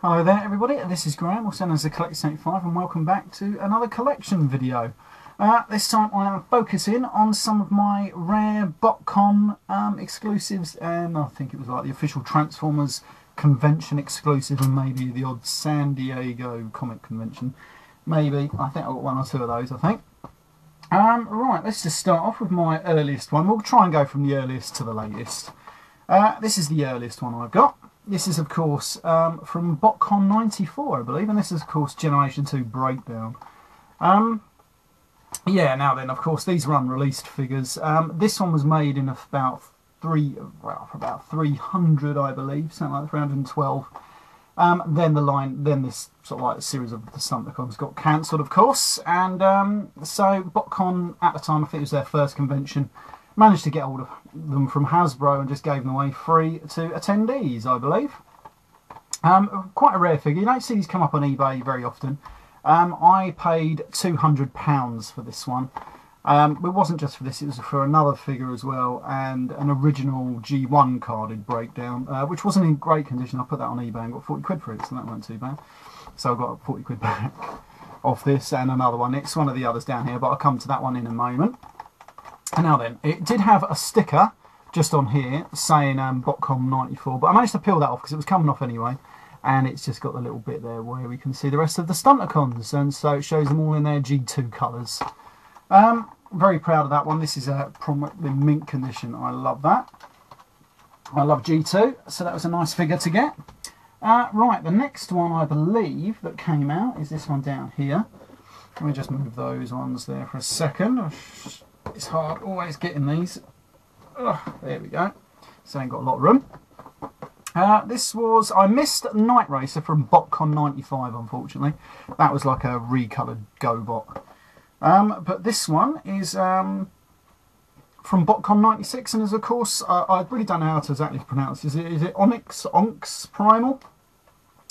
Hello there everybody, this is Graham, also known as the Collector75, and welcome back to another collection video. This time I am focusing on some of my rare Botcon exclusives, and I think it was like the official Transformers convention exclusive and maybe the odd San Diego comic convention. Maybe, I think I've got one or two of those I think. Right, let's just start off with my earliest one. We'll try and go from the earliest to the latest. This is the earliest one I've got. This is, of course, from Botcon 94, I believe, and this is, of course, Generation 2 Breakdown. Yeah, now then, of course, these are unreleased figures. This one was made in about for about 300, I believe, something like 312. Then this sort of like series of the Stunticons got cancelled, of course, and so Botcon at the time, I think it was their first convention, managed to get hold of them from Hasbro and just gave them away free to attendees, I believe. Quite a rare figure. You don't see these come up on eBay very often. I paid £200 for this one. It wasn't just for this, it was for another figure as well, and an original G1 carded Breakdown, which wasn't in great condition. I put that on eBay and got 40 quid for it, so that wasn't too bad. So I got 40 quid back off this and another one. It's one of the others down here, but I'll come to that one in a moment. And now then, it did have a sticker just on here saying Botcon 94, but I managed to peel that off because it was coming off anyway, and it's just got the little bit there where we can see the rest of the Stunticons, and so it shows them all in their G2 colours. Very proud of that one. This is probably mint condition. I love that. I love G2, so that was a nice figure to get. Right, the next one I believe that came out is this one down here. Let me just move those ones there for a second. It's hard always getting these. There we go. So I ain't got a lot of room. I missed Night Racer from Botcon 95, unfortunately. That was like a recoloured GoBot. But this one is from Botcon 96, and is, of course, I really don't know how to exactly pronounce it. Is it Onix Primal?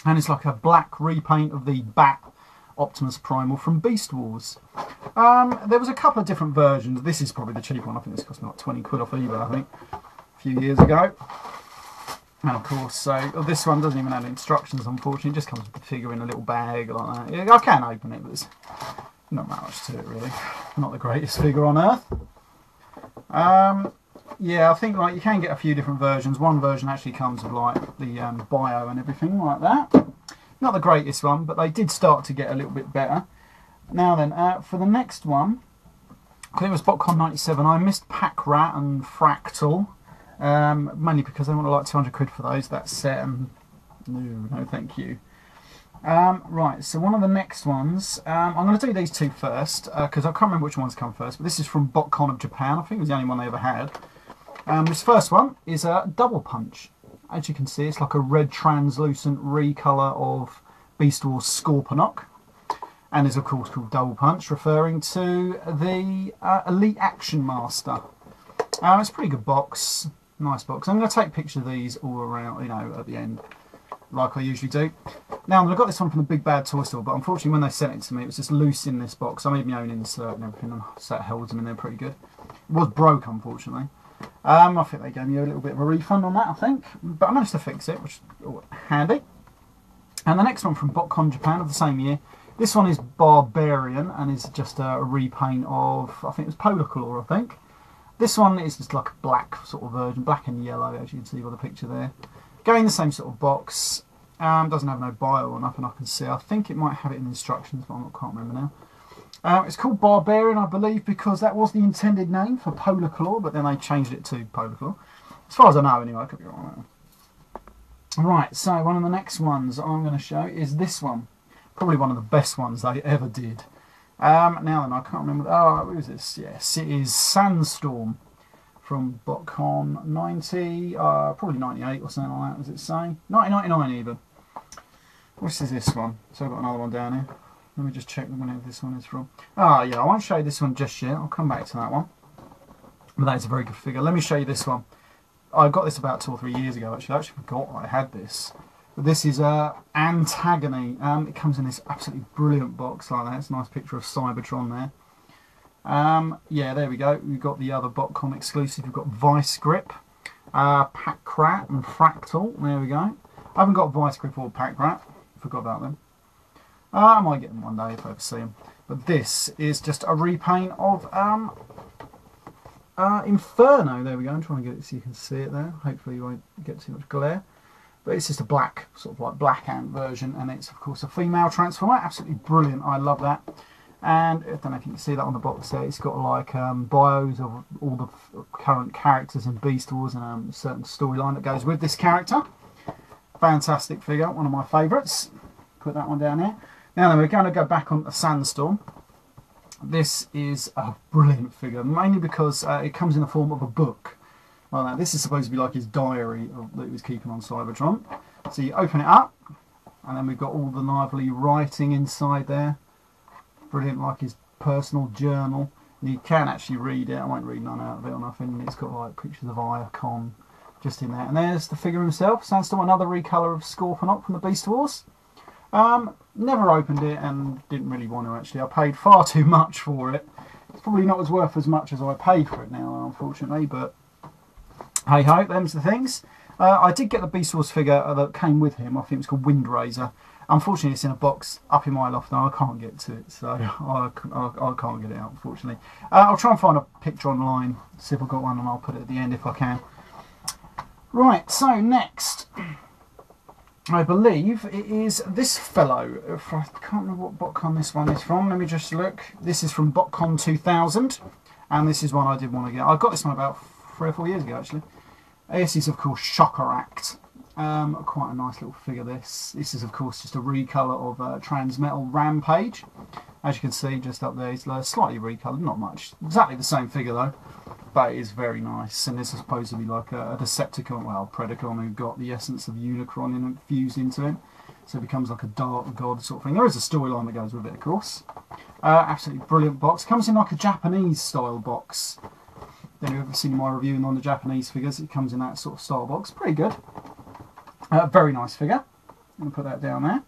And it's like a black repaint of the Bat Optimus Primal from Beast Wars. There was a couple of different versions. This is probably the cheap one. I think this cost me like 20 quid off eBay, I think, a few years ago. And of course, so this one doesn't even have instructions, unfortunately. It just comes with the figure in a little bag like that. Yeah, I can open it, but there's not much to it really. Not the greatest figure on earth. Yeah, I think like you can get a few different versions. One version actually comes with like the bio and everything like that. Not the greatest one, but they did start to get a little bit better. Now then, for the next one, I think it was Botcon 97, I missed Pack Rat and Fractal, mainly because they wanted like 200 quid for those, that set, and no thank you. Right, so one of the next ones, I'm going to do these two first, because I can't remember which ones come first, but this is from Botcon of Japan. I think it was the only one they ever had. This first one is a Double Punch. As you can see, it's like a red translucent recolour of Beast Wars Scorponok, and is of course called Double Punch, referring to the Elite Action Master. It's a pretty good box, nice box. I'm going to take pictures of these all around, you know, at the end, like I usually do. Now, I got this one from the Big Bad Toy Store, but unfortunately when they sent it to me, it was just loose in this box. I made my own insert and everything, so it holds them in there pretty good. It was broke, unfortunately. I think they gave me a little bit of a refund on that, I think, but I managed to fix it, which is handy. And the next one from Botcon Japan of the same year, this one is Barbarian, and is just a repaint of, I think it was Polar Claw, I think. This one is just like a black sort of version, black and yellow, as you can see by the picture there. Going the same sort of box, doesn't have no bio or nothing I can see. I think it might have it in instructions, but I can't remember now. It's called Barbarian, I believe, because that was the intended name for Polar Claw, but then they changed it to Polar Claw. As far as I know, anyway, I could be wrong. Right, so one of the next ones I'm going to show is this one. Probably one of the best ones they ever did. Now then, I can't remember. Oh, who is this? Yes, it is Sandstorm from Botcon 90, probably 98 or something like that, does it say? 1999 even. What is this one? So I've got another one down here. Let me just check whenever this one is from. Ah, yeah, I won't show you this one just yet. I'll come back to that one. But that is a very good figure. Let me show you this one. I got this about 2 or 3 years ago, actually. I actually forgot I had this. But this is Antagony. It comes in this absolutely brilliant box like that. It's a nice picture of Cybertron there. Yeah, there we go. We've got the other Botcon exclusive. We've got Vice Grip, Pack Rat and Fractal. There we go. I haven't got Vice Grip or Pack Rat. Forgot about them. I might get them one day if I ever see them. But this is just a repaint of Inferno. There we go. I'm trying to get it so you can see it there. Hopefully you won't get too much glare. But it's just a black, sort of like black ant version, and it's of course a female transformer. Absolutely brilliant. I love that. And I don't know if you can see that on the box there. It's got like bios of all the current characters in Beast Wars and a certain storyline that goes with this character. Fantastic figure, one of my favourites. Put that one down here. Now then, we're going to go back on the Sandstorm. This is a brilliant figure, mainly because it comes in the form of a book. Like that. This is supposed to be like his diary that he was keeping on Cybertron. So you open it up, and then we've got all the lively writing inside there. Brilliant, like his personal journal. And you can actually read it. I won't read none out of it or nothing. It's got like pictures of Iacon just in there. And there's the figure himself, Sandstorm, another recolour of Scorponok from the Beast Wars. Never opened it and didn't really want to actually. I paid far too much for it. It's probably not as worth as much as I paid for it now, unfortunately, but hey ho, them's the things. I did get the Beast Wars figure that came with him. I think it was called Windraiser. Unfortunately, it's in a box up in my loft now. I can't get to it, so I can't get it out, unfortunately. I'll try and find a picture online, see if I've got one, and I'll put it at the end if I can. Right, so next, I believe it is this fellow. I can't remember what Botcon this one is from. Let me just look. This is from Botcon 2000, and this is one I did want to get. I got this one about 3 or 4 years ago, actually. This is, of course, Shocker Act. Quite a nice little figure, this. This is, of course, just a recolour of Transmetal Rampage. As you can see, just up there, it's slightly recoloured, not much. Exactly the same figure, though, but it is very nice. And this is supposed to be like a Decepticon, well, Predacon, who got the essence of Unicron infused into him. So it becomes like a dark god sort of thing. There is a storyline that goes with it, of course. Absolutely brilliant box. Comes in like a Japanese-style box. If you've ever seen my reviewing on the Japanese figures, it comes in that sort of style box. Pretty good. Very nice figure. I'm going to put that down there.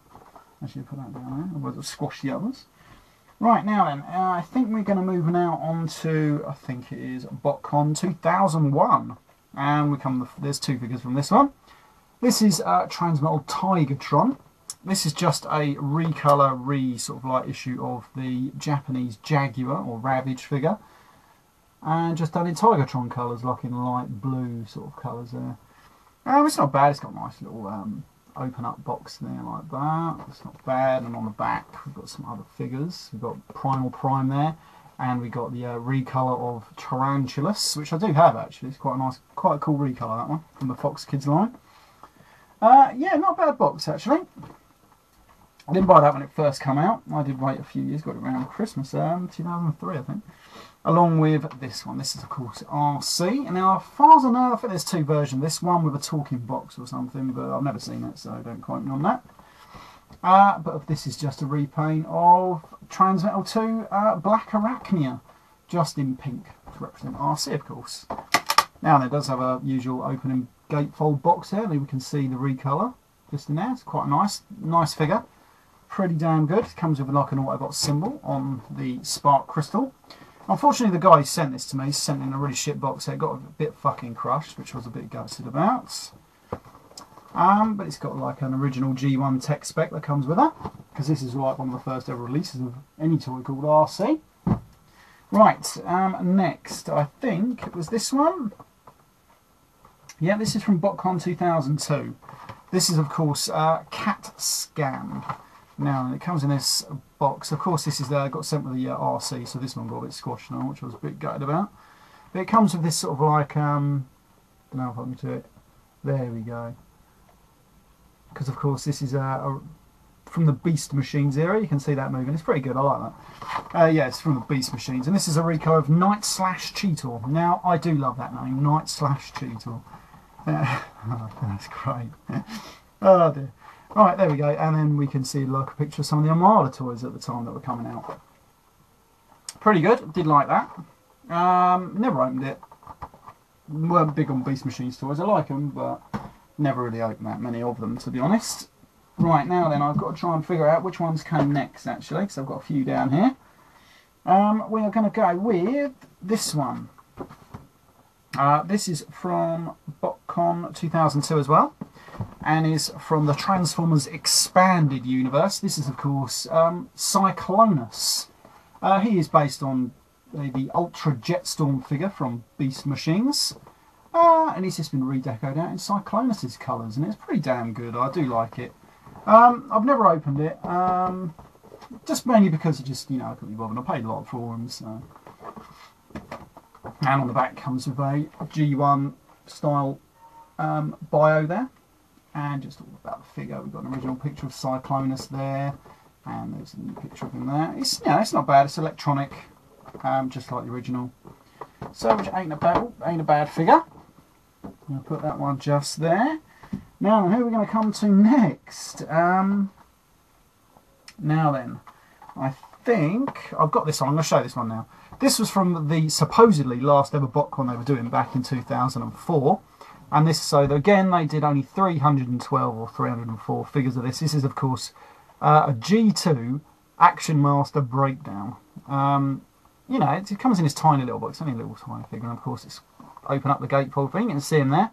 Actually, put that down there, otherwise it'll squash the others. Right, now then, I think we're going to move now on to, I think it is Botcon 2001. And there's 2 figures from this one. This is Transmetal Tigatron. This is just a recolour, sort of like issue of the Japanese Jaguar or Ravage figure. And just done in Tigatron colours, like in light blue sort of colours there. It's not bad. It's got a nice little open up box there like that. It's not bad. And on the back we've got some other figures. We've got Primal Prime there, and we got the recolour of Tarantulas, which I do have actually. It's quite a nice, quite a cool recolour, that one, from the Fox Kids line. Yeah, not a bad box actually. I didn't buy that when it first came out. I did wait a few years, got it around Christmas, 2003 I think. Along with this one. This is of course RC. And now as far as I know, I think there's 2 versions. This one with a talking box or something, but I've never seen it, so don't quote me on that. But this is just a repaint of Transmetal 2 Black Arachnia, just in pink to represent RC, of course. Now it does have a usual opening gatefold box here. We can see the recolour just in there. It's quite a nice figure. Pretty damn good. It comes with like an Autobot symbol on the Spark Crystal. Unfortunately, the guy who sent this to me sent in a really shit box. It got a bit fucking crushed, which I was a bit gutted about. But it's got like an original G1 tech spec that comes with it, because this is like one of the first ever releases of any toy called RC. Right, next, I think it was this one. Yeah, this is from Botcon 2002. This is, of course, Cat Scan. Now, it comes in this box. Of course, this is got sent with the RC, so this one got a bit squashed now, which I was a bit gutted about. But it comes with this sort of like, don't know if I can do it. There we go. Because, of course, this is from the Beast Machines era. You can see that moving. It's pretty good. I like that. Yeah, it's from the Beast Machines. And this is a reco of Night/Cheetor. Now, I do love that name, Night/Cheetor. That's great. Oh, dear. Right, there we go, and then we can see like a picture of some of the Armada toys at the time that were coming out. Pretty good, did like that. Never opened it. Weren't big on Beast Machines toys, I like them, but never really opened that many of them, to be honest. Right, now then, I've got to try and figure out which ones came next, actually, because I've got a few down here. We are going to go with this one. This is from Botcon 2002 as well. and is from the Transformers Expanded universe. This is, of course, Cyclonus. He is based on the Ultra Jetstorm figure from Beast Machines. And he's just been redecoed out in Cyclonus's colours, and it's pretty damn good. I do like it. I've never opened it, just mainly because I just, I couldn't be bothered. I paid a lot for them, so. And on the back comes with a G1 style bio there, and just all about the figure. We've got an original picture of Cyclonus there, and there's a new picture of him there. It's it's not bad. It's electronic, just like the original. So which ain't a bad figure. I'm going to put that one just there. Now, who are we going to come to next? Now then, I think I've got this one. I'm going to show this one now. This was from the supposedly last ever Botcon they were doing back in 2004. And this, so again, they did only 312 or 304 figures of this. This is, of course, a G2 Action Master Breakdown. It comes in this tiny little box. It's only a little tiny figure, and of course it's open up the gatefold thing and see him there.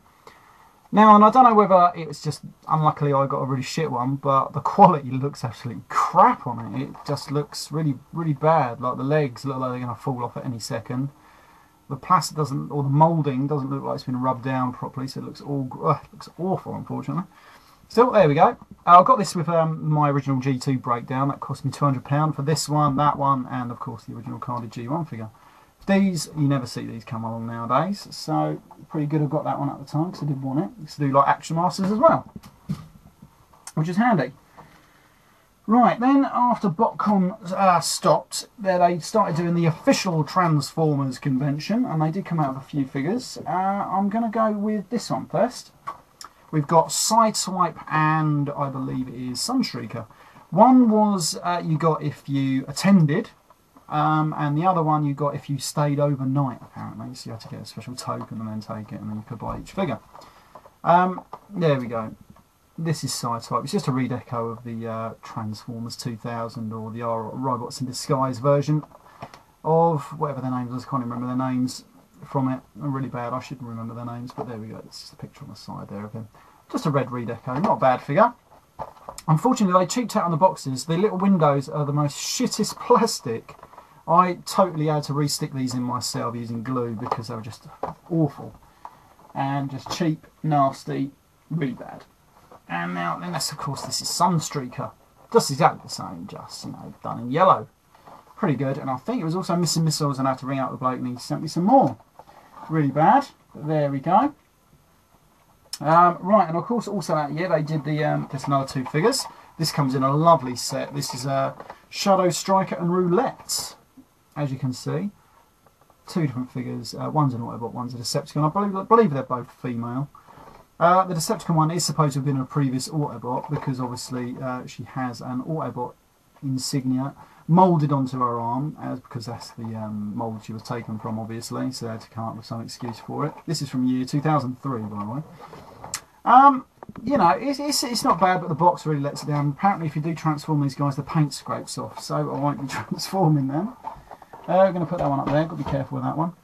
Now, and I don't know whether it's just unluckily I got a really shit one, but the quality looks absolutely crap on it. It just looks really, really bad. Like the legs look like they're going to fall off at any second. The plastic doesn't, or the moulding doesn't look like it's been rubbed down properly, so it looks looks awful, unfortunately. Still, there we go. I got this with my original G2 breakdown. That cost me £200 for this one, that one, and of course the original carded G1 figure. These, you never see these come along nowadays, so pretty good I've got that one at the time because I did want it. I used to do like Action Masters as well, which is handy. Right, then after Botcon stopped, they started doing the official Transformers convention, and they did come out with a few figures. I'm going to go with this one first. We've got Sideswipe and I believe it is Sunstreaker. One was you got if you attended, and the other one you got if you stayed overnight, apparently. So you had to get a special token and then take it, and then you could buy each figure. There we go. This is Sideswipe. It's just a redeco of the Transformers 2000 or the Robots in Disguise version of whatever their names was. I can't remember their names from it. I'm really bad. I shouldn't remember their names, but there we go. It's just a picture on the side there of him. Just a red redeco. Not a bad figure. Unfortunately, they cheaped out on the boxes. The little windows are the most shittest plastic. I totally had to re-stick these in myself using glue because they were just awful. And just cheap, nasty, really bad. And now, then of course, this is Sunstreaker. Just exactly the same, just, done in yellow. Pretty good. And I think it was also missing missiles, and I had to ring out the bloke and he sent me some more. Really bad. But there we go. Right, and of course, also that year they did just another two figures. This comes in a lovely set. This is Shadow Striker and Roulette. As you can see, two different figures. One's an Autobot, one's a Decepticon. I believe they're both female. The Decepticon one is supposed to have been a previous Autobot because obviously she has an Autobot insignia moulded onto her arm, because that's the mould she was taken from, obviously. So they had to come up with some excuse for it. This is from year 2003, by the way. It's not bad, but the box really lets it down. Apparently, if you do transform these guys, the paint scrapes off, so I won't be transforming them. We're going to put that one up there. Got to be careful with that one.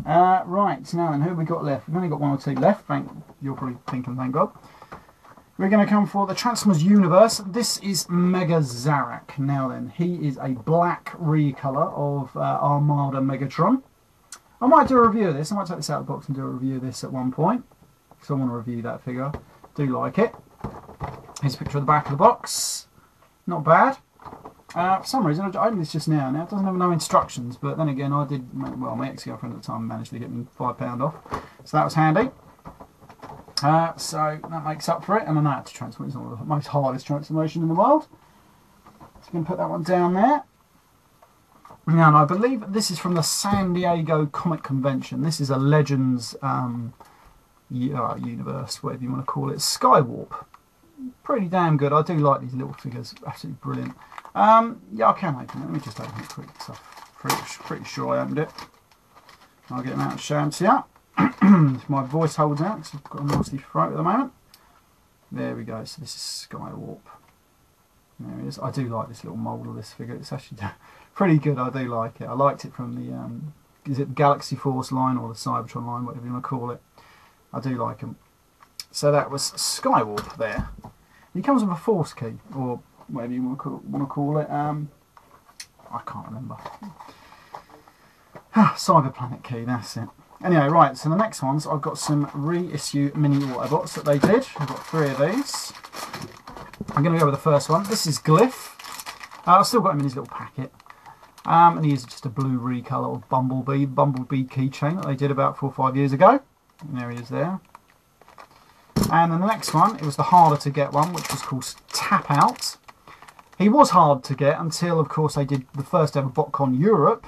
Right, now then, who have we got left? We've only got one or two left. You're probably thinking, thank God. We're going to come for the Transformers Universe. This is Mega Zarak. Now then, he is a black recolour of Armada Megatron. I might do a review of this. I might take this out of the box and do a review of this at one point, because I want to review that figure. Do like it. Here's a picture of the back of the box. Not bad. For some reason, I opened this just now. Now, it doesn't have no instructions, but then again, I did, well, my ex-girlfriend at the time managed to get me £5 off, so that was handy. So that makes up for it, and I know how to transform. It's not the most hardest transformation in the world. So I'm going to put that one down there. Now, and I believe this is from the San Diego Comic Convention. This is a Legends universe, whatever you want to call it. Skywarp. Pretty damn good. I do like these little figures. Absolutely brilliant. Yeah, I can open it. Let me just open it quick. So pretty sure I opened it. I'll get them out and show them to you. If my voice holds out, because I've got a nasty throat at the moment. There we go. So this is Skywarp. There it is. I do like this little mould of this figure. It's actually pretty good. I do like it. I liked it from the is it the Galaxy Force line or the Cybertron line, whatever you want to call it. I do like them. So that was Skywarp there. He comes with a force key, or whatever you want to call it. I can't remember. Cyber Planet key, that's it. Anyway, right, so the next ones, I've got some reissue mini Autobots that they did. I've got 3 of these. I'm going to go with the first one. This is Glyph. I've still got him in his little packet. And he is just a blue recolour of Bumblebee keychain that they did about 4 or 5 years ago. And there he is there. And then the next one, it was the harder to get one, which was called Tap Out. He was hard to get until, of course, they did the first ever Botcon Europe,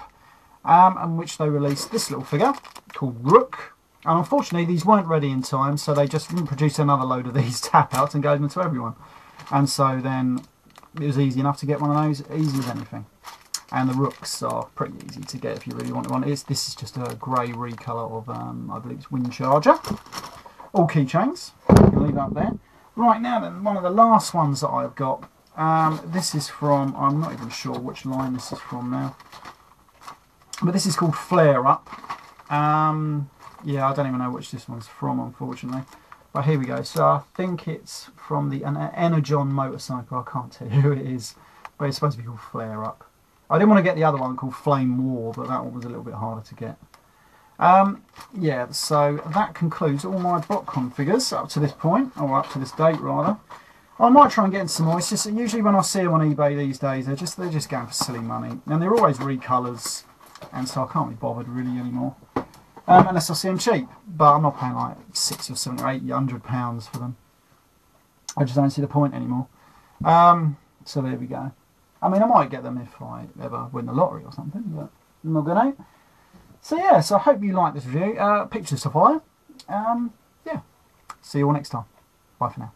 in which they released this little figure called Rook. And unfortunately, these weren't ready in time, so they just produced another load of these Tap Outs and gave them to everyone. And so then it was easy enough to get one of those, easy as anything. And the Rooks are pretty easy to get if you really want one. This is just a grey recolour of, I believe it's Wind Charger. All keychains. You can leave that up there. Right now then, one of the last ones that I've got. This is from, I'm not even sure which line this is from now. But this is called Flare Up. Yeah, I don't even know which this one's from, unfortunately. But here we go. So I think it's from the Energon motorcycle. I can't tell you who it is. But it's supposed to be called Flare Up. I didn't want to get the other one called Flame War, but that one was a little bit harder to get. Yeah, so that concludes all my Botcon figures up to this point, or up to this date rather. I might try and get into some more. It's just usually when I see them on eBay these days, they're just going for silly money, and they're always recolours, and so I can't be bothered really anymore, unless I see them cheap. But I'm not paying like 60 or 70 or 800 pounds for them. I just don't see the point anymore. So there we go. I mean, I might get them if I ever win the lottery or something, but I'm not going to. So yeah, so I hope you like this review. Pictures to follow. Yeah. See you all next time. Bye for now.